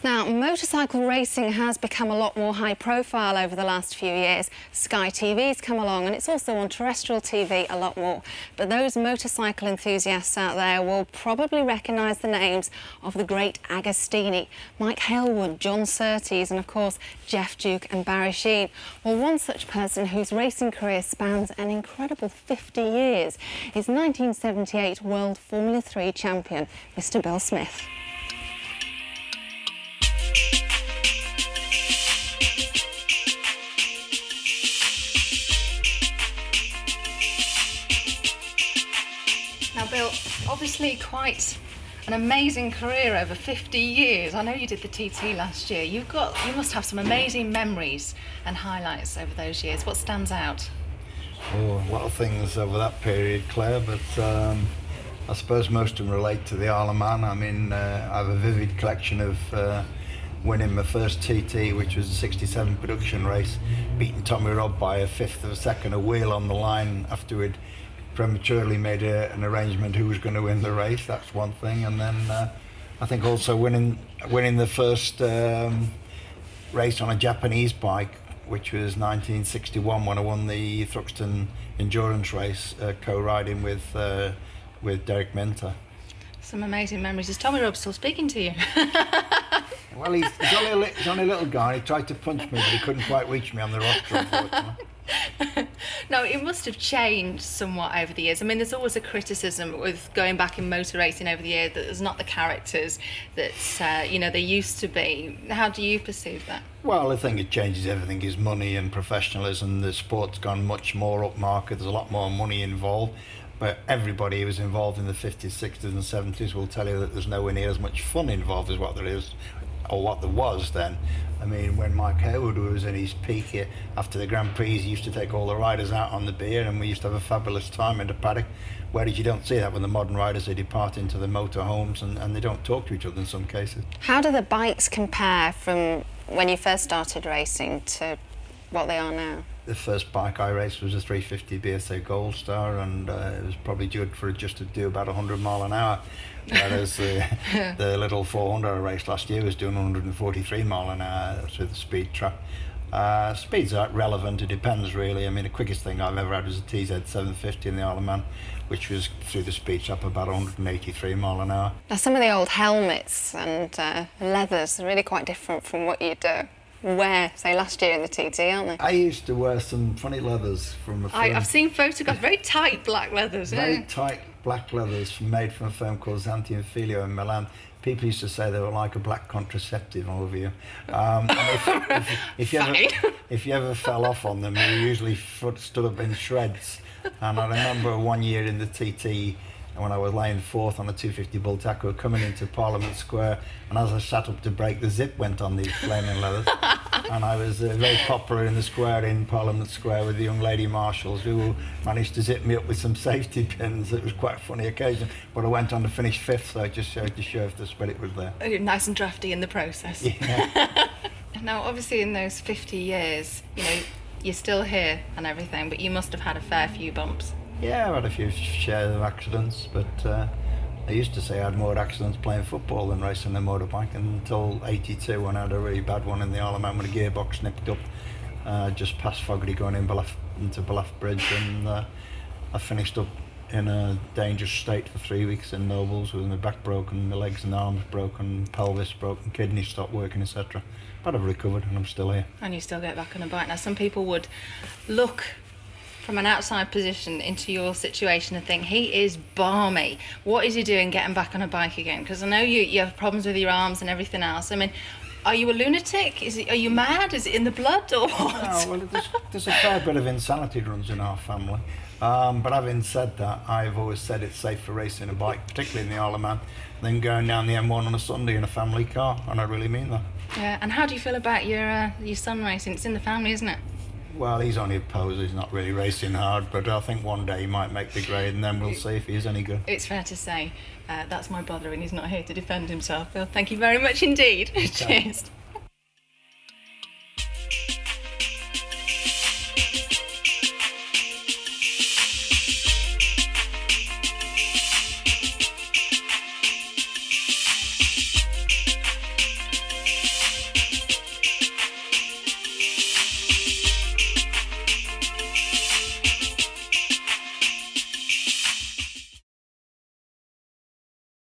Now, motorcycle racing has become a lot more high profile over the last few years. Sky TV's come along and it's also on terrestrial TV a lot more. But those motorcycle enthusiasts out there will probably recognise the names of the great Agostini, Mike Hailwood, John Surtees and of course Jeff Duke and Barry Sheene. Well, one such person whose racing career spans an incredible 50 years is 1978 World Formula 3 champion, Mr. Bill Smith. Now, Bill, obviously quite an amazing career over 50 years. I know you did the TT last year. You must have some amazing memories and highlights over those years. What stands out? Oh, a lot of things over that period, Claire, but I suppose most of them relate to the Isle of Man. I mean, I have a vivid collection of winning my first TT, which was a 67 production race, beating Tommy Robb by a fifth of a second a wheel on the line after we'd prematurely made an arrangement who was going to win the race. That's one thing. And then I think also winning the first race on a Japanese bike, which was 1961 when I won the Thruxton endurance race, co-riding with Derek Minter. Some amazing memories. Is Tommy Robb still speaking to you? Well, he's only a little guy. He tried to punch me, but he couldn't quite reach me on the roster, unfortunately. No, it must have changed somewhat over the years. I mean, there's always a criticism with going back in motor racing over the years that there's not the characters that there used to be. How do you perceive that? Well, I think it changes everything. Is money and professionalism. The sport's gone much more upmarket. There's a lot more money involved. But everybody who was involved in the 50s, 60s and 70s will tell you that there's nowhere near as much fun involved as what there is, or what there was then. I mean, when Mike Hailwood was in his peak here, after the Grand Prix, he used to take all the riders out on the beer and we used to have a fabulous time in the paddock, whereas you don't see that when the modern riders, they depart into the motor homes and they don't talk to each other in some cases. How do the bikes compare from when you first started racing to what they are now? The first bike I raced was a 350 BSA Gold Star, and it was probably due for it just to do about 100 mile an hour, whereas the little 400 I raced last year was doing 143 mile an hour through the speed trap. Speeds are relevant, it depends really. I mean, the quickest thing I've ever had was a TZ 750 in the Isle of Man, which was through the speed trap about 183 mile an hour. Now, some of the old helmets and leathers are really quite different from what you do. Wear, say, last year in the TT, aren't they? I used to wear some funny leathers from a firm. I've seen photographs, very tight black leathers. Very tight black leathers made from a firm called Zanti and Filio in Milan. People used to say they were like a black contraceptive over you. And if you ever fell off on them, you usually stood up in shreds. And I remember one year in the TT, when I was laying fourth on a 250 bull tackle coming into Parliament Square, and as I sat up to brake, the zip went on these flaming leathers. And I was very popular in the square in Parliament Square with the young lady marshals who managed to zip me up with some safety pins. It was quite a funny occasion, but I went on to finish fifth, so I just showed to show if the spirit was there. Oh, you're nice and drafty in the process. Yeah. Now, obviously in those 50 years, you're still here and everything, but you must have had a fair few bumps. Yeah, I had a few shares of accidents, but I used to say I had more accidents playing football than racing a motorbike until 82 when I had a really bad one in the Isle of Man when a gearbox nipped up just past Fogarty going into Ballaugh Bridge, and I finished up in a dangerous state for 3 weeks in Nobles with my back broken, my legs and arms broken, pelvis broken, kidneys stopped working, etc. But I've recovered and I'm still here. And you still get back on a bike. Now, some people would look from an outside position into your situation and think, he is balmy. What is he doing getting back on a bike again? Because I know you have problems with your arms and everything else. I mean, are you a lunatic? Are you mad? Is it in the blood or what? No, well, there's a fair bit of insanity runs in our family. But having said that, I've always said it's safe for racing a bike, particularly in the Isle of Man, than going down the M1 on a Sunday in a family car, and I really mean that. Yeah, and how do you feel about your son racing? It's in the family, isn't it? Well, he's only a poser, he's not really racing hard, but I think one day he might make the grade and then we'll see if he's any good. It's fair to say that's my brother and he's not here to defend himself. Bill, thank you very much indeed. Cheers.